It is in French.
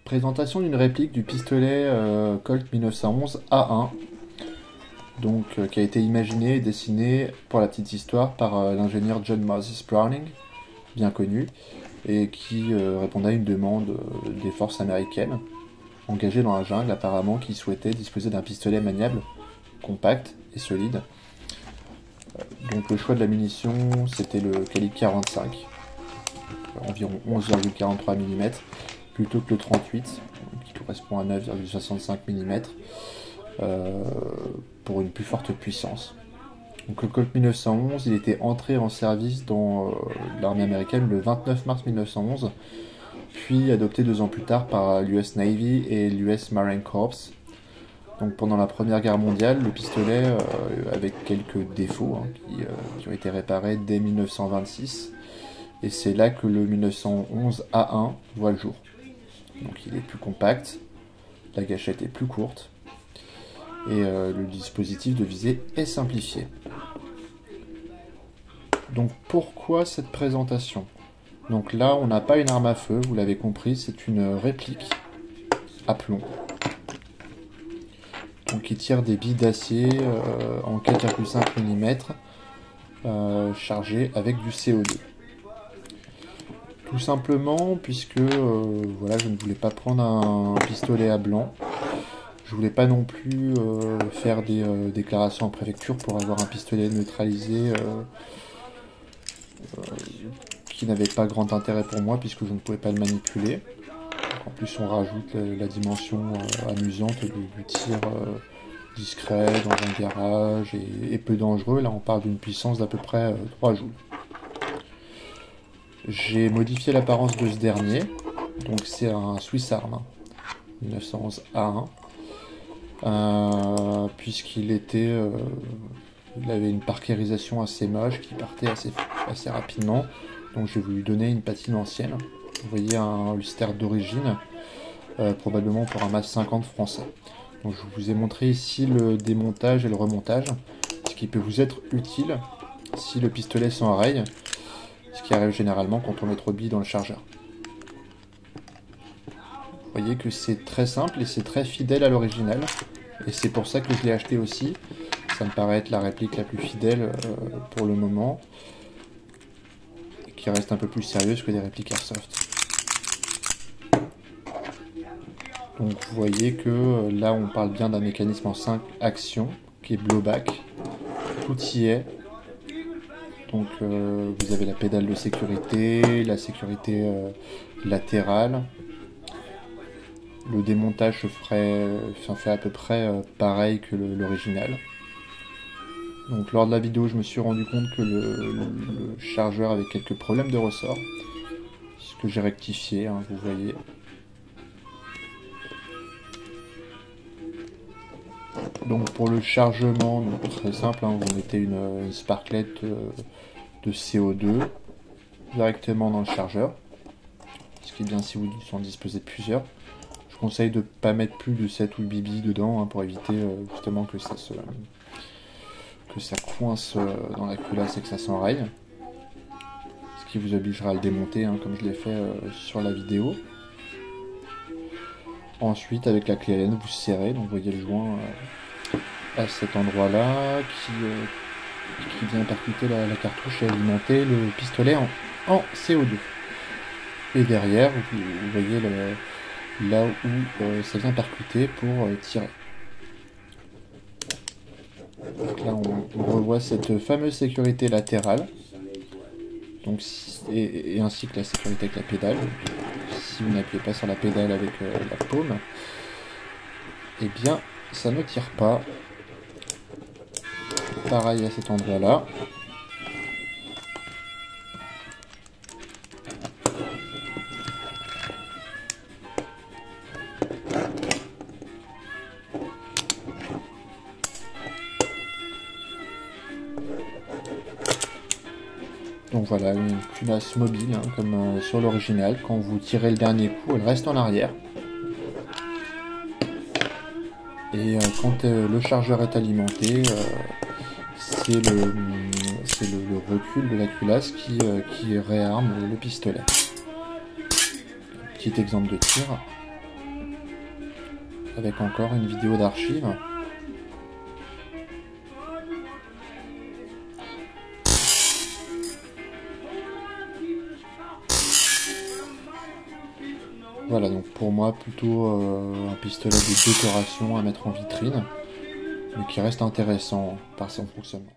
Présentation d'une réplique du pistolet Colt 1911 A1, donc, qui a été imaginé et dessiné, pour la petite histoire, par l'ingénieur John Moses Browning, bien connu, et qui répondait à une demande des forces américaines, engagées dans la jungle apparemment, qui souhaitaient disposer d'un pistolet maniable, compact et solide. Donc le choix de la munition, c'était le calibre 45, environ 11,43 mm, plutôt que le 38, qui correspond à 9,65 mm, pour une plus forte puissance. Donc le Colt 1911, il était entré en service dans l'armée américaine le 29 mars 1911, puis adopté 2 ans plus tard par l'US Navy et l'US Marine Corps. Donc pendant la Première Guerre mondiale, le pistolet, avec quelques défauts qui ont été réparés dès 1926, et c'est là que le 1911 A1 voit le jour. Donc il est plus compact, la gâchette est plus courte, et le dispositif de visée est simplifié. Donc pourquoi cette présentation? Donc là, on n'a pas une arme à feu, vous l'avez compris, c'est une réplique à plomb. Donc qui tire des billes d'acier en 4,5 mm chargées avec du CO2. Tout simplement puisque voilà, je ne voulais pas prendre un pistolet à blanc. Je voulais pas non plus faire des déclarations en préfecture pour avoir un pistolet neutralisé qui n'avait pas grand intérêt pour moi puisque je ne pouvais pas le manipuler. En plus, on rajoute la dimension amusante du tir discret dans un garage et peu dangereux. Là, on parle d'une puissance d'à peu près 3 joules. J'ai modifié l'apparence de ce dernier. Donc, c'est un Swiss Arm 1911 A1. Puisqu'il il avait une parkérisation assez moche qui partait assez rapidement. Donc, j'ai voulu donner une patine ancienne. Vous voyez un holster d'origine, probablement pour un MAS 50 français. Donc je vous ai montré ici le démontage et le remontage, ce qui peut vous être utile si le pistolet s'enraye, ce qui arrive généralement quand on met trop de billes dans le chargeur. Vous voyez que c'est très simple et c'est très fidèle à l'original, et c'est pour ça que je l'ai acheté aussi. Ça me paraît être la réplique la plus fidèle pour le moment, et qui reste un peu plus sérieuse que des répliques Airsoft. Donc vous voyez que là on parle bien d'un mécanisme en 5 actions qui est blowback, tout y est. Donc vous avez la pédale de sécurité, la sécurité latérale. Le démontage se fait à peu près pareil que l'original. Donc lors de la vidéo je me suis rendu compte que le chargeur avait quelques problèmes de ressort, ce que j'ai rectifié, vous voyez. Donc pour le chargement, donc très simple, vous mettez une sparklette de CO2 directement dans le chargeur. Ce qui est bien si vous en disposez de plusieurs. Je conseille de ne pas mettre plus de 7 ou 8 billes dedans pour éviter justement que ça coince dans la culasse et que ça s'enraye. Ce qui vous obligera à le démonter comme je l'ai fait sur la vidéo. Ensuite avec la clé Allen vous serrez, donc vous voyez le joint à cet endroit-là qui vient percuter la cartouche et alimenter le pistolet en CO2. Et derrière, vous voyez là où ça vient percuter pour tirer. Donc là, on revoit cette fameuse sécurité latérale, donc, et ainsi que la sécurité avec la pédale. Si vous n'appuyez pas sur la pédale avec la paume, eh bien, ça ne tire pas. Pareil à cet endroit-là. Donc voilà, une culasse mobile, comme sur l'original. Quand vous tirez le dernier coup, elle reste en arrière. Et quand le chargeur est alimenté, c'est le recul de la culasse qui réarme le pistolet. Petit exemple de tir. avec encore une vidéo d'archive. Voilà, donc pour moi plutôt un pistolet de décoration à mettre en vitrine, mais qui reste intéressant par son fonctionnement.